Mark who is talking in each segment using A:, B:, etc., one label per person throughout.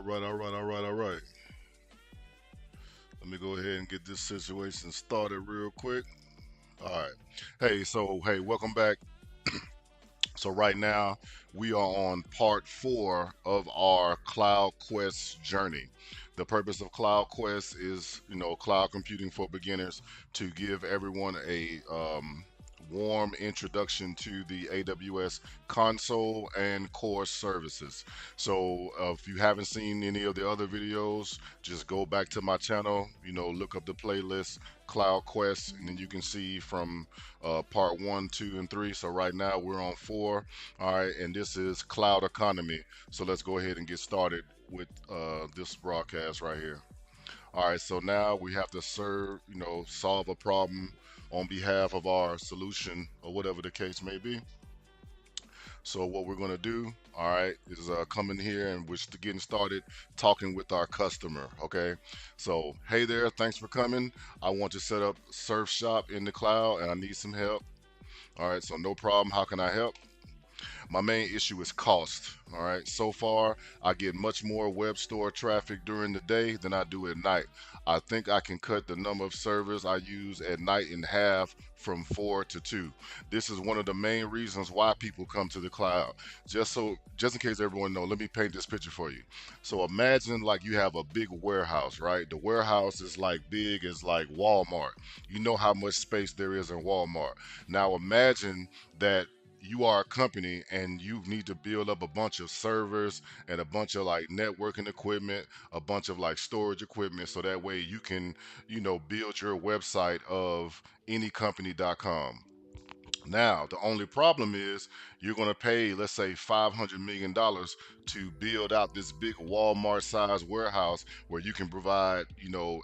A: All right. Let me go ahead and get this situation started real quick. All right. Hey, welcome back. So right now we are on part 4 of our Cloud Quest journey. The purpose of Cloud Quest is, cloud computing for beginners to give everyone a warm introduction to the AWS console and core services. So if you haven't seen any of the other videos, just go back to my channel, look up the playlist Cloud Quest, and then you can see from part 1, 2, and 3. So right now we're on 4. All right, and this is cloud economy. So let's go ahead and get started with this broadcast right here. All right, so now we have to solve a problem on behalf of our solution or whatever the case may be. So what we're going to do, all right, is come in here and we're getting started talking with our customer. Okay, so hey there, thanks for coming. I want to set up Surf Shop in the cloud and I need some help. All right, so no problem. How can I help? My main issue is cost. All right. So far, I get much more web store traffic during the day than I do at night. I think I can cut the number of servers I use at night in half from 4 to 2. This is one of the main reasons why people come to the cloud. Just in case everyone know, let me paint this picture for you. So imagine like you have a big warehouse, right? The warehouse is like big as like Walmart. You know how much space there is in Walmart. Now imagine that you are a company and you need to build up a bunch of servers and a bunch of like networking equipment, a bunch of like storage equipment, so that way you can, build your website of anycompany.com. Now, the only problem is you're going to pay, let's say, $500 million to build out this big Walmart sized warehouse where you can provide,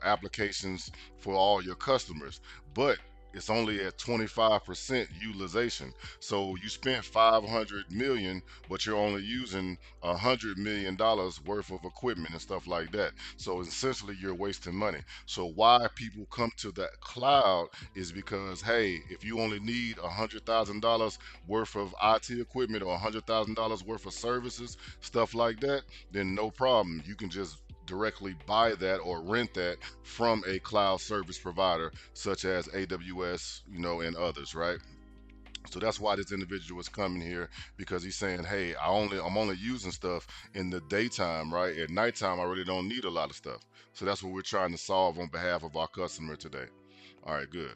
A: applications for all your customers. But it's only at 25% utilization. So you spent 500 million, but you're only using $100 million worth of equipment and stuff like that. So essentially you're wasting money. So why people come to that cloud is because, hey, if you only need $100,000 worth of IT equipment or $100,000 worth of services, stuff like that, then no problem. You can just directly buy that or rent that from a cloud service provider such as AWS, and others, right? So that's why this individual is coming here, because he's saying, "Hey, I'm only using stuff in the daytime, right? At nighttime, I really don't need a lot of stuff." So that's what we're trying to solve on behalf of our customer today. All right, good.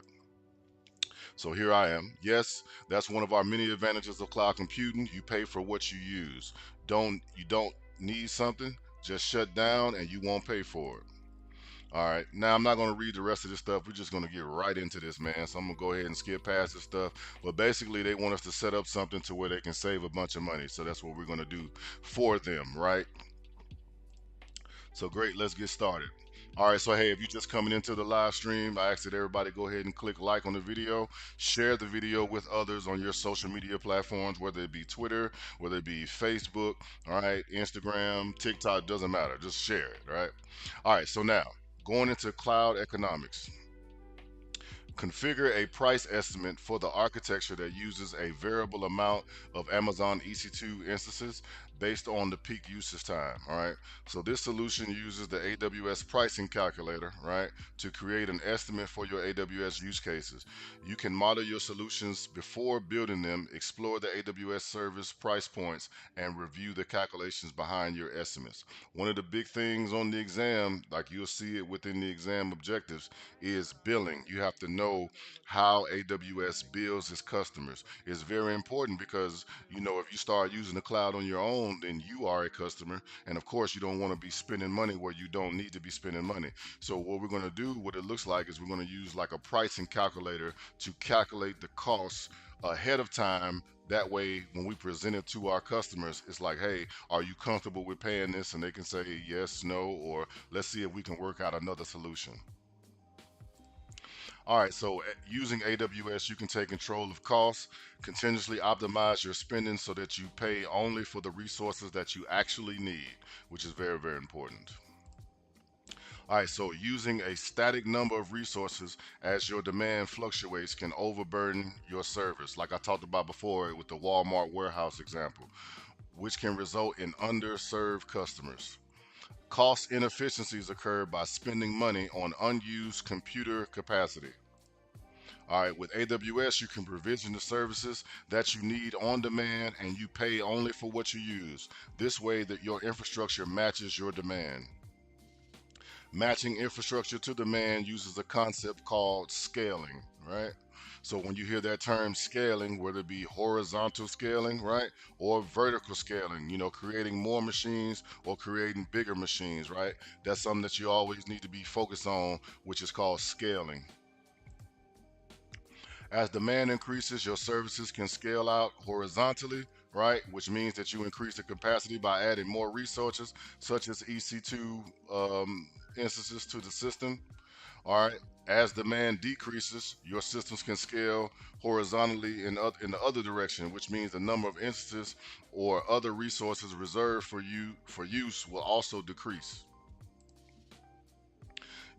A: So here I am. Yes, that's one of our many advantages of cloud computing. You pay for what you use. You don't need something, just shut down and you won't pay for it. All right. Now I'm not going to read the rest of this stuff. We're just going to get right into this, man. So I'm going to go ahead and skip past this stuff. But basically, they want us to set up something to where they can save a bunch of money. So that's what we're going to do for them, right? So great, let's get started. All right, so hey, if you're just coming into the live stream, I ask that everybody go ahead and click like on the video, share the video with others on your social media platforms, whether it be Twitter, whether it be Facebook, all right, Instagram, TikTok, doesn't matter, just share it, all right? All right, so now going into cloud economics. Configure a price estimate for the architecture that uses a variable amount of Amazon EC2 instances based on the peak usage time. All right. So this solution uses the AWS pricing calculator, right, to create an estimate for your AWS use cases. You can model your solutions before building them, explore the AWS service price points, and review the calculations behind your estimates. One of the big things on the exam, like you'll see it within the exam objectives, is billing. You have to know how AWS bills its customers. It's very important because, if you start using the cloud on your own, then you are a customer. And of course, you don't want to be spending money where you don't need to be spending money. So what we're going to do, what it looks like, is we're going to use like a pricing calculator to calculate the costs ahead of time. That way, when we present it to our customers, it's like, hey, are you comfortable with paying this? And they can say yes, no, or let's see if we can work out another solution. All right, so using AWS, you can take control of costs, continuously optimize your spending so that you pay only for the resources that you actually need, which is very, very important. All right, so using a static number of resources as your demand fluctuates can overburden your service, like I talked about before with the Walmart warehouse example, which can result in underserved customers. Cost inefficiencies occur by spending money on unused computer capacity. All right, with AWS, you can provision the services that you need on demand and you pay only for what you use. This way that your infrastructure matches your demand. Matching infrastructure to demand uses a concept called scaling, right? So when you hear that term scaling, whether it be horizontal scaling, right, or vertical scaling, creating more machines or creating bigger machines, right? That's something that you always need to be focused on, which is called scaling. As demand increases, your services can scale out horizontally, right? Which means that you increase the capacity by adding more resources, such as EC2 instances to the system. All right. As demand decreases, your systems can scale horizontally in the other direction, which means the number of instances or other resources reserved for use will also decrease.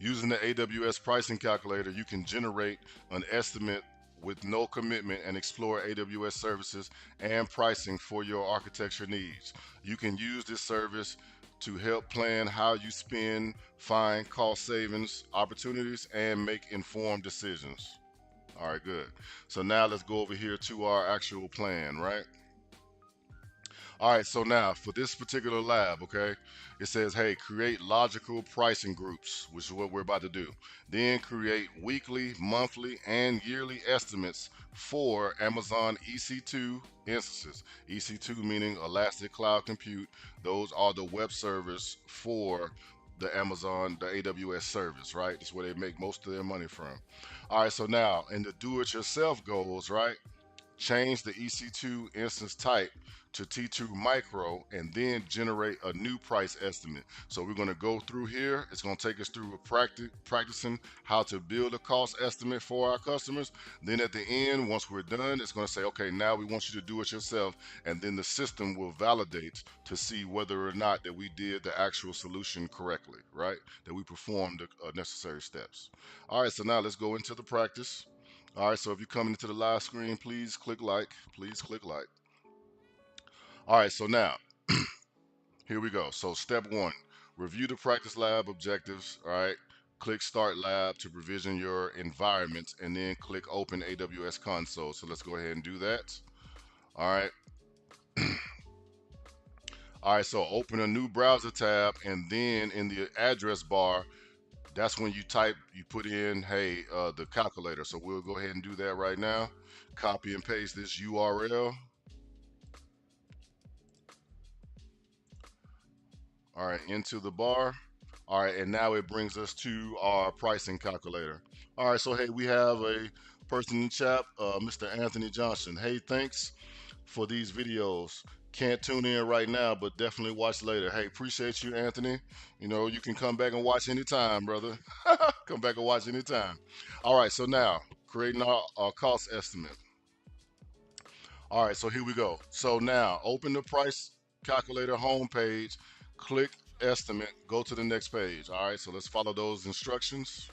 A: Using the AWS pricing calculator, you can generate an estimate with no commitment and explore AWS services and pricing for your architecture needs. You can use this service to help plan how you spend, find cost savings opportunities, and make informed decisions. All right, good. So now let's go over here to our actual plan, right? All right, so now for this particular lab, okay, it says, hey, create logical pricing groups, which is what we're about to do. Then create weekly, monthly, and yearly estimates for Amazon EC2 instances. EC2 meaning Elastic Cloud Compute. Those are the web servers for the Amazon, the AWS service, right? That's where they make most of their money from. All right, so now in the do-it-yourself goals, right? Change the EC2 instance type to T2 micro and then generate a new price estimate. So we're going to go through here. It's going to take us through practicing how to build a cost estimate for our customers. Then at the end, once we're done, it's going to say, okay, now we want you to do it yourself. And then the system will validate to see whether or not that we did the actual solution correctly, right? That we performed the necessary steps. All right, so now let's go into the practice. All right, so if you're coming into the live screen, please click like. Please click like. All right, so now here we go. So step one, review the practice lab objectives. All right, click start lab to provision your environment and then click open AWS console. So let's go ahead and do that. All right. All right, so open a new browser tab and then in the address bar, that's when you put in, hey, the calculator. So we'll go ahead and do that right now. Copy and paste this URL. All right, into the bar. All right, and now it brings us to our pricing calculator. All right, so hey, we have a person in chat, Mr. Anthony Johnson. Hey, thanks for these videos. Can't tune in right now, but definitely watch later. Hey, appreciate you, Anthony. You can come back and watch anytime, brother. Come back and watch anytime. All right, so now creating our cost estimate. All right, so here we go. So now open the price calculator homepage, click estimate, go to the next page. All right, so let's follow those instructions.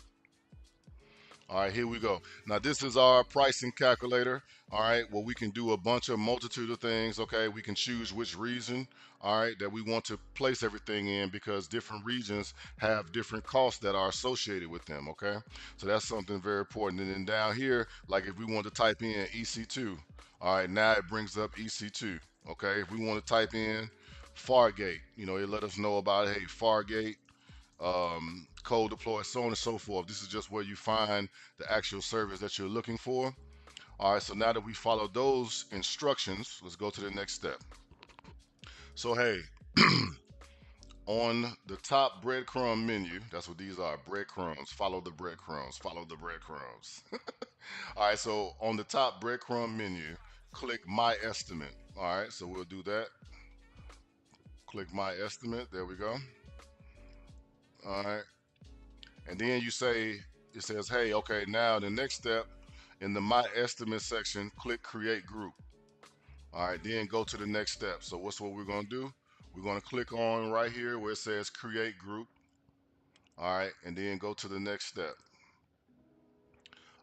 A: All right, here we go. Now this is our pricing calculator. All right, well we can do a bunch of multitude of things. Okay, we can choose which region, all right, that we want to place everything in because different regions have different costs that are associated with them. Okay, so that's something very important. And then down here, like if we want to type in EC2, all right, now it brings up EC2. Okay, if we want to type in Fargate, it let us know about, hey, Fargate, code deploy, so on and so forth. This is just where you find the actual service that you're looking for. All right, so now that we follow those instructions, let's go to the next step. So hey, on the top breadcrumb menu, that's what these are, breadcrumbs. Follow the breadcrumbs, follow the breadcrumbs. All right, so on the top breadcrumb menu, click My Estimate. All right, so we'll do that. Click My Estimate, there we go. All right, and then it says, hey, okay, now the next step in the My Estimate section, click Create Group. All right, then go to the next step. So what we're going to do? We're going to click on right here where it says Create Group. All right, and then go to the next step.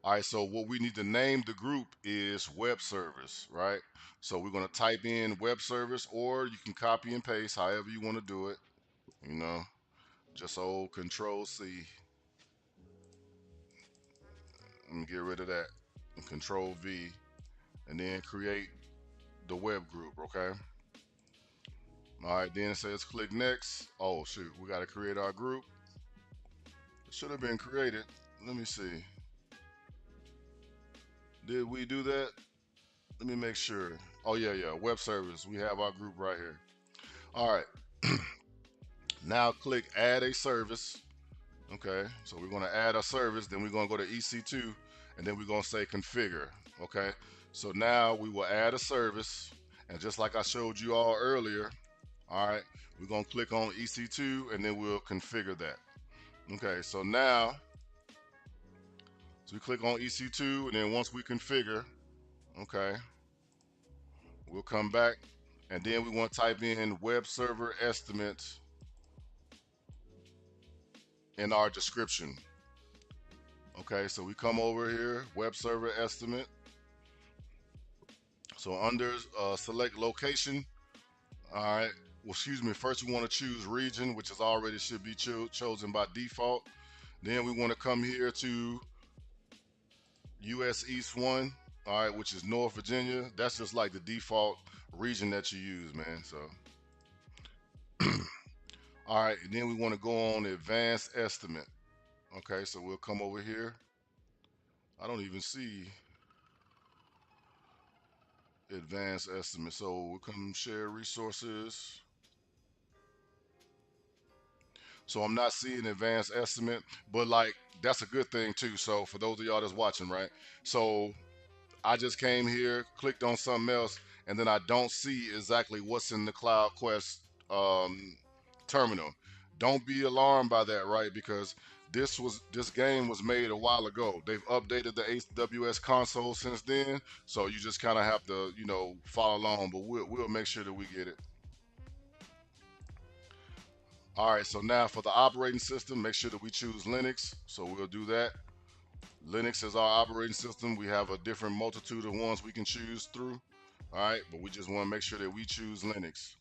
A: All right, so what we need to name the group is web service, right? So we're going to type in web service, or you can copy and paste however you want to do it, you know. Just old Control C. Let me get rid of that. And Control V. And then create the web group, okay? All right, then it says click next. Oh, shoot, we got to create our group. It should have been created. Let me see. Did we do that? Let me make sure. Oh, yeah, yeah. Web service. We have our group right here. All right. Now click add a service. Okay. So we're going to add a service. Then we're going to go to EC2 and then we're going to say configure. Okay. So now we will add a service. And just like I showed you all earlier, all right, we're going to click on EC2 and then we'll configure that. Okay. So now, so we click on EC2 and then once we configure, okay, we'll come back and then we want to type in web server estimates in our description. Okay, so we come over here, web server estimate. So under select location, all right, well, excuse me, first we want to choose region, which is already should be chosen by default. Then we want to come here to US East 1, all right, which is North Virginia. That's just like the default region that you use, man. So, all right, and then we want to go on advanced estimate. Okay, so we'll come over here. I don't even see advanced estimate. So we'll come share resources. So I'm not seeing advanced estimate, but like that's a good thing too. So for those of y'all that's watching, right? So I just came here, clicked on something else, and then I don't see exactly what's in the Cloud Quest um, terminal. Don't be alarmed by that, right? Because this game was made a while ago. They've updated the AWS console since then, so you just kind of have to, follow along. But we'll make sure that we get it. All right. So now for the operating system, make sure that we choose Linux. So we'll do that. Linux is our operating system. We have a different multitude of ones we can choose through. All right, but we just want to make sure that we choose Linux.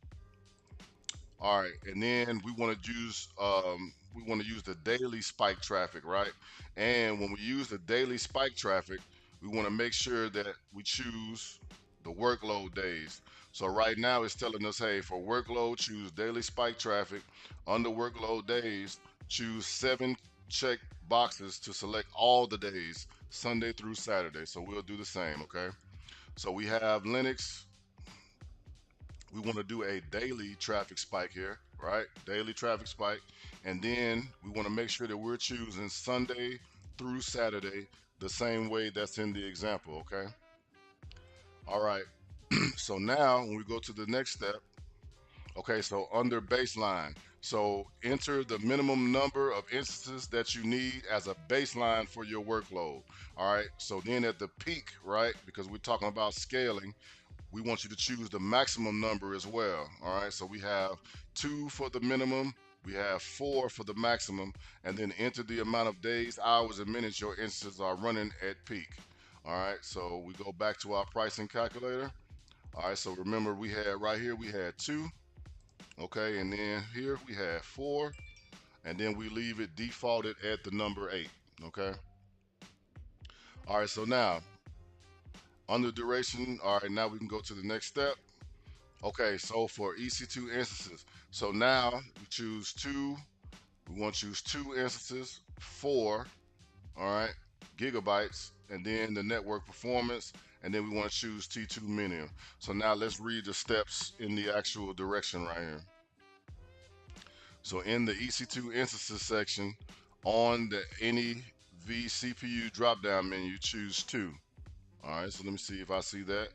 A: All right, and then we want to use the daily spike traffic, right? And when we use the daily spike traffic, we want to make sure that we choose the workload days. So right now it's telling us, hey, for workload, choose daily spike traffic. Under workload days, choose 7 check boxes to select all the days, Sunday through Saturday. So we'll do the same, okay? So we have Linux, we want to do a daily traffic spike here, right? Daily traffic spike. And then we want to make sure that we're choosing Sunday through Saturday the same way that's in the example, okay? All right. So now when we go to the next step, okay, so under baseline, so enter the minimum number of instances that you need as a baseline for your workload. All right, so then at the peak, right, because we're talking about scaling, we want you to choose the maximum number as well. All right, so we have 2 for the minimum, we have 4 for the maximum, and then enter the amount of days, hours, and minutes your instances are running at peak. All right, so we go back to our pricing calculator. All right, so remember we had right here, we had 2, okay, and then here we have 4, and then we leave it defaulted at the number 8, okay. All right, so now under duration, all right, now we can go to the next step. Okay, so for EC2 instances, so now we choose 2, we want to choose 2 instances, 4, all right, gigabytes, and then the network performance, and then we want to choose T2 minimum. So now let's read the steps in the actual direction right here. So in the EC2 instances section, on the any vCPU drop-down menu, choose 2. All right, so let me see if I see that.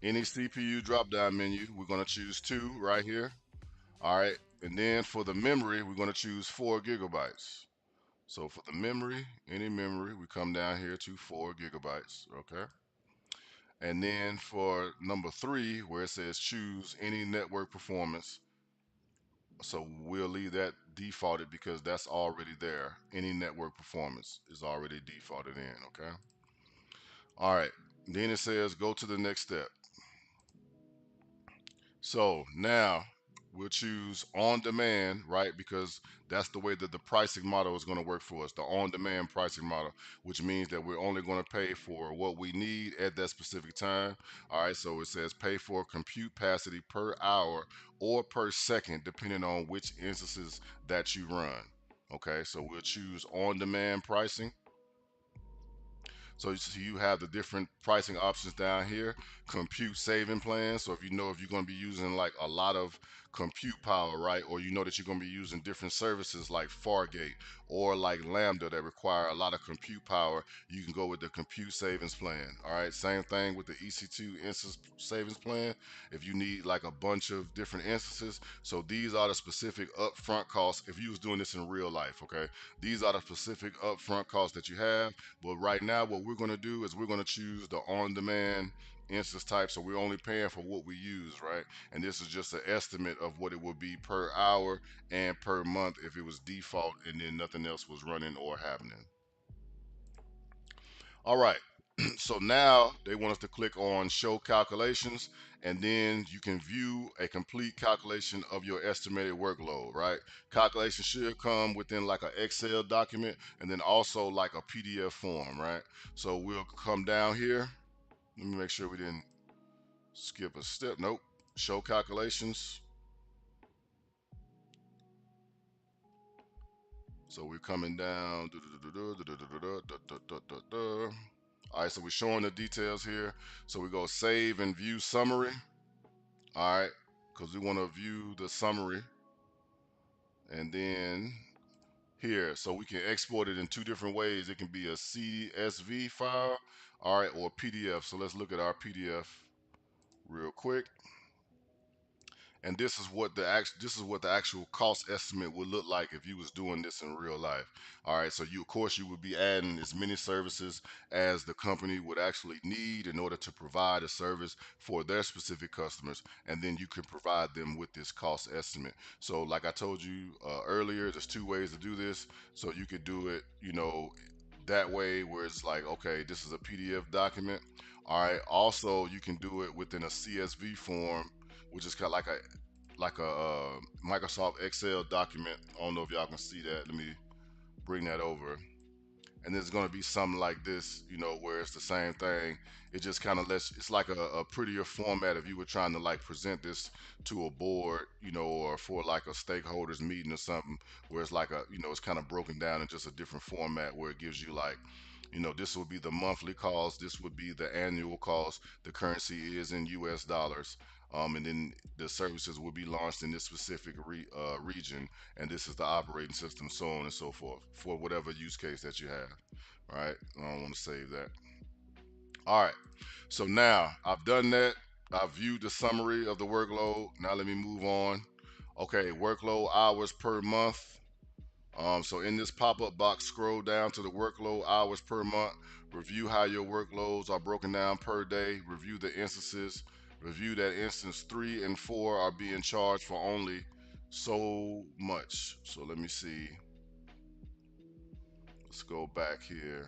A: Any CPU drop-down menu, we're going to choose 2 right here. All right, and then for the memory, we're going to choose 4 gigabytes. So for the memory, any memory, we come down here to 4 gigabytes, okay? And then for number 3, where it says choose any network performance, so we'll leave that defaulted because that's already there. Any network performance is already defaulted in, okay? All right, then it says go to the next step. So now we'll choose on demand, right? Because that's the way that the pricing model is going to work for us, the on demand pricing model, which means that we're only going to pay for what we need at that specific time. All right, so it says pay for compute capacity per hour or per second, depending on which instances that you run. Okay, so we'll choose on demand pricing. So you have the different pricing options down here. Compute saving plans. So if you know if you're going to be using like a lot of compute power, right? Or you know that you're going to be using different services like Fargate or like Lambda that require a lot of compute power, you can go with the compute savings plan. All right. Same thing with the EC2 instance savings plan. If you need like a bunch of different instances. So these are the specific upfront costs if you was doing this in real life. Okay. These are the specific upfront costs that you have. But right now, what we're going to do is we're going to choose the on-demand instance type. So we're only paying for what we use, right? And this is just an estimate of what it would be per hour and per month if it was default and then nothing else was running or happening. All right. So now they want us to click on show calculations, and then you can view a complete calculation of your estimated workload, right? Calculation should come within like an Excel document and then also like a PDF form, right? So we'll come down here. Let me make sure we didn't skip a step. Nope. Show calculations. So we're coming down. All right, so we're showing the details here. So we go save and view summary. All right, because we want to view the summary. And then here, so we can export it in two different ways. It can be a CSV file, all right, or PDF. So let's look at our PDF real quick. And this is what the actual cost estimate would look like if you was doing this in real life. All right, so you of course you would be adding as many services as the company would actually need in order to provide a service for their specific customers, and then you can provide them with this cost estimate. So like I told you earlier, there's two ways to do this. So you could do it, that way where it's like, okay, this is a PDF document. All right, also you can do it within a CSV form, which is kind of like a Microsoft Excel document. I don't know if y'all can see that. Let me bring that over. And there's going to be something like this, where it's the same thing. It just kind of it's like a prettier format if you were trying to like present this to a board, or for like a stakeholders meeting or something, where it's like it's kind of broken down in just a different format where it gives you like, this would be the monthly cost, this would be the annual cost, the currency is in US dollars, and then the services will be launched in this specific region, and this is the operating system, so on and so forth, for whatever use case that you have. All right, I don't want to save that. All right, so now I've done that. I've viewed the summary of the workload. Now let me move on. Okay, workload hours per month. So in this pop-up box, scroll down to the workload hours per month. Review how your workloads are broken down per day. Review the instances. Review that instance 3 and 4 are being charged for only so much. So let me see. Let's go back here.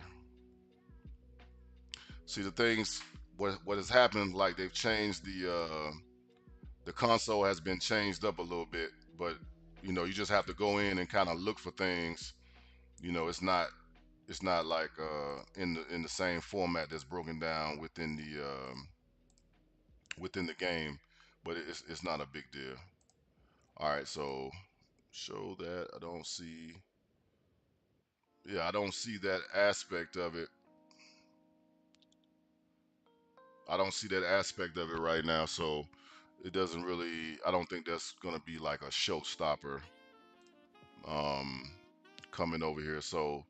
A: See the things. What has happened? Like they've changed the console has been changed up a little bit, but you just have to go in and kind of look for things. It's not like in the same format that's broken down within the game, but it's not a big deal. All right, so show that I don't see. Yeah, I don't see that aspect of it. I don't see that aspect of it right now, so it doesn't really. I don't think that's gonna be like a showstopper um, coming over here. So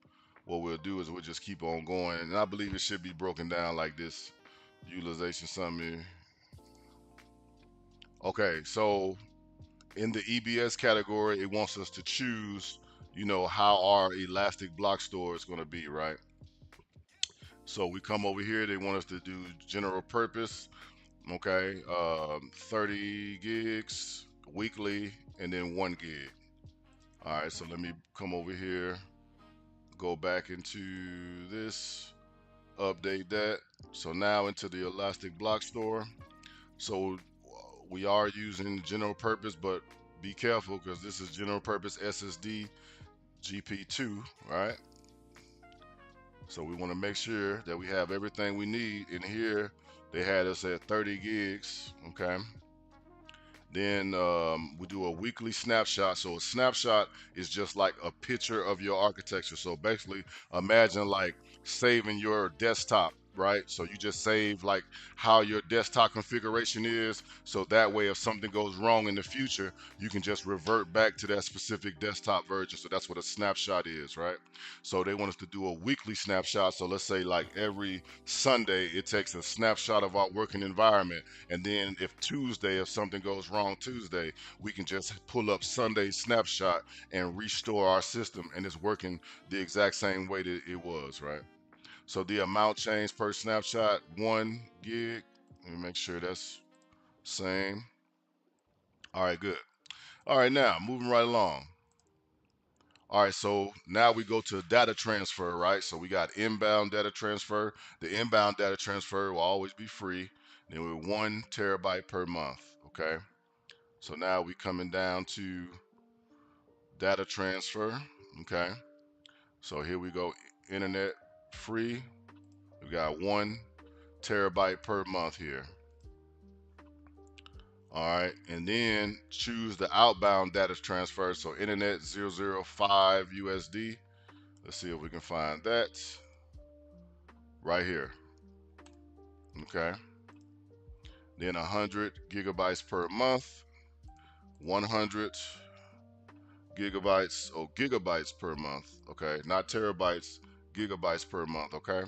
A: what we'll do is we'll just keep on going, and I believe it should be broken down like this. Utilization summary. Okay, so in the EBS category, it wants us to choose, how our elastic block store is going to be, right? So we come over here, they want us to do general purpose, okay, 30 gigs weekly, and then 1 gig. All right, so let me come over here, go back into this, update that. So now into the elastic block store. So we are using general purpose, but be careful because this is general purpose SSD GP2, right? So we want to make sure that we have everything we need. In here, they had us at 30 gigs, okay? Then we do a weekly snapshot. So a snapshot is just like a picture of your architecture. So basically, imagine like saving your desktop, right? So you just save like how your desktop configuration is. So that way, if something goes wrong in the future, you can just revert back to that specific desktop version. So that's what a snapshot is, right? So they want us to do a weekly snapshot. So let's say like every Sunday, it takes a snapshot of our working environment, and then if something goes wrong Tuesday, we can just pull up Sunday's snapshot and restore our system, and it's working the exact same way that it was, right? So the amount change per snapshot, 1 gig. Let me make sure that's same. All right, good. All right, now moving right along. All right, so now we go to data transfer, right? So we got inbound data transfer. The inbound data transfer will always be free. Then we're 1 terabyte per month, okay? So now we coming down to data transfer, okay? So here we go, internet free. We got 1 terabyte per month here. All right, and then choose the outbound data transfer. So internet 005 USD. Let's see if we can find that right here. Okay. Then 100 gigabytes per month, 100 gigabytes, oh, gigabytes per month. Okay, not terabytes, gigabytes per month. Okay.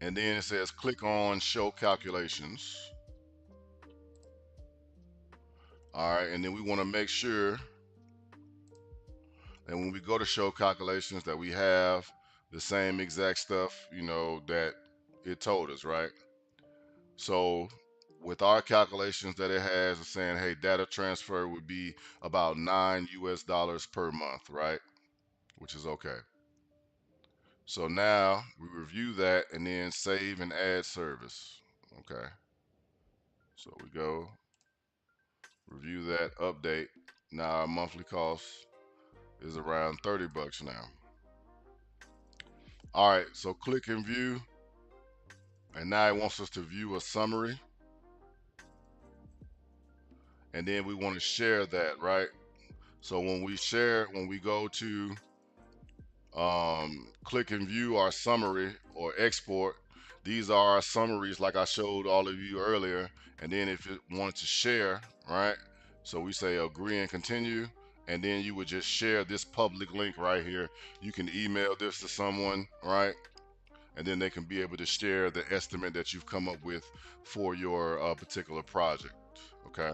A: And then it says click on show calculations. All right, and then we want to make sure that when we go to show calculations that we have the same exact stuff, that it told us, right? So with our calculations that it has, it's saying, hey, data transfer would be about $9 per month, right? Which is okay. So now we review that and then save and add service. Okay. So we go review that, update. Now our monthly cost is around 30 bucks now. All right, so click and view, and now it wants us to view a summary, and then we want to share that, right? So when we go to click and view our summary or export, these are our summaries like I showed all of you earlier. And then if it wanted to share, right? So we say agree and continue, and then you would just share this public link right here. You can email this to someone, right? And then they can be able to share the estimate that you've come up with for your particular project. Okay.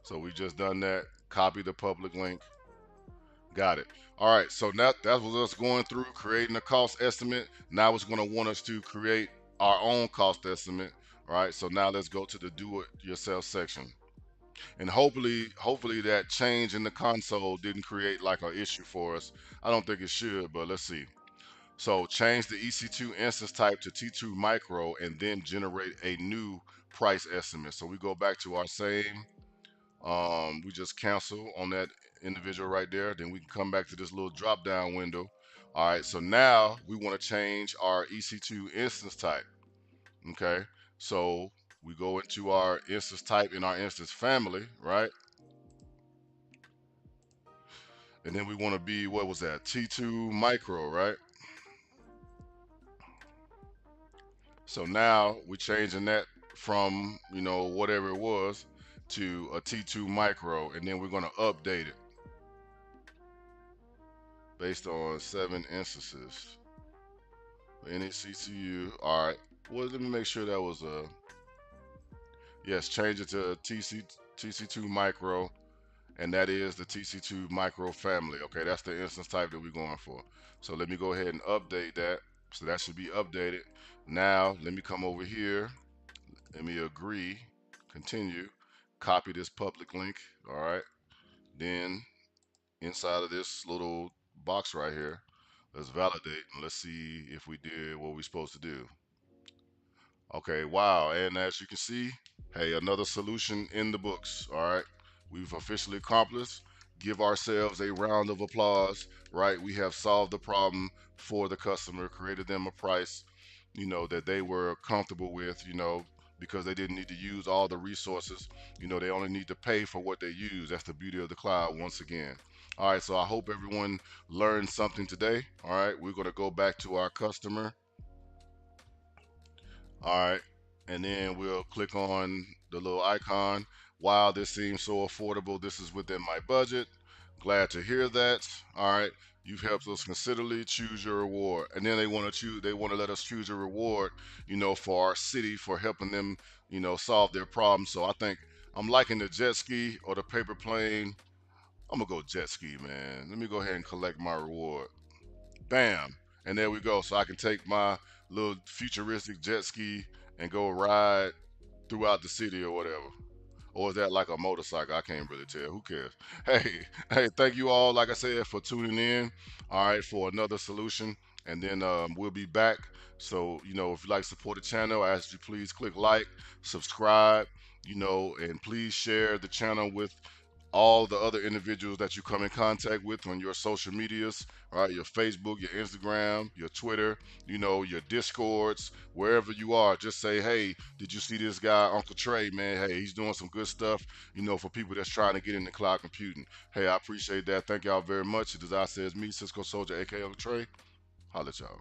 A: So we just done that. Copy the public link. Got it. All right. So now that was us going through creating a cost estimate. Now it's going to want us to create our own cost estimate. All right. So now let's go to the do it yourself section. And hopefully that change in the console didn't create like an issue for us. I don't think it should, but let's see. So change the EC2 instance type to T2 micro and then generate a new price estimate. So we go back to our same, we just cancel on that individual right there. Then we can come back to this little drop down window. All right, so now we want to change our EC2 instance type. Okay, so we go into our instance type in our instance family, right? And then we want to be, what was that? T2 micro, right? So now we're changing that from, whatever it was to a T2 micro, and then we're going to update it based on 7 instances. Any CCU, all right. Well, let me make sure that was yes, change it to TC2 micro, and that is the TC2 micro family. Okay, that's the instance type that we're going for. So let me go ahead and update that. So that should be updated. Now let me come over here. Let me agree, continue, copy this public link. All right. Then inside of this little box right here, let's validate and let's see if we did what we're supposed to do. Okay, wow. And as you can see, hey, another solution in the books. All right. We've officially accomplished. Give ourselves a round of applause, right? We have solved the problem for the customer, created them a price, that they were comfortable with, because they didn't need to use all the resources. They only need to pay for what they use. That's the beauty of the cloud once again. All right, so I hope everyone learned something today. All right, we're going to go back to our customer. All right. And then we'll click on the little icon. Wow, this seems so affordable. This is within my budget. Glad to hear that. All right. You've helped us considerably choose your reward. And then they want to let us choose a reward, for our city for helping them, solve their problem. So I think I'm liking the jet ski or the paper plane. I'm gonna go jet ski, man. Let me go ahead and collect my reward. Bam. And there we go. So I can take my little futuristic jet ski and go ride throughout the city or whatever. Or is that like a motorcycle? I can't really tell. Who cares? Hey, hey, thank you all, like I said, for tuning in. All right, for another solution. And then we'll be back. So, if you like to support the channel, I ask you please click like, subscribe, and please share the channel with all the other individuals that you come in contact with on your social medias, right? Your Facebook, your Instagram, your Twitter, your Discords, wherever you are. Just say, hey, did you see this guy, Uncle Trey, man? Hey, he's doing some good stuff, for people that's trying to get into cloud computing. Hey, I appreciate that. Thank y'all very much. As I says me, Cisco Soldier, aka Uncle Trey. Holla at y'all.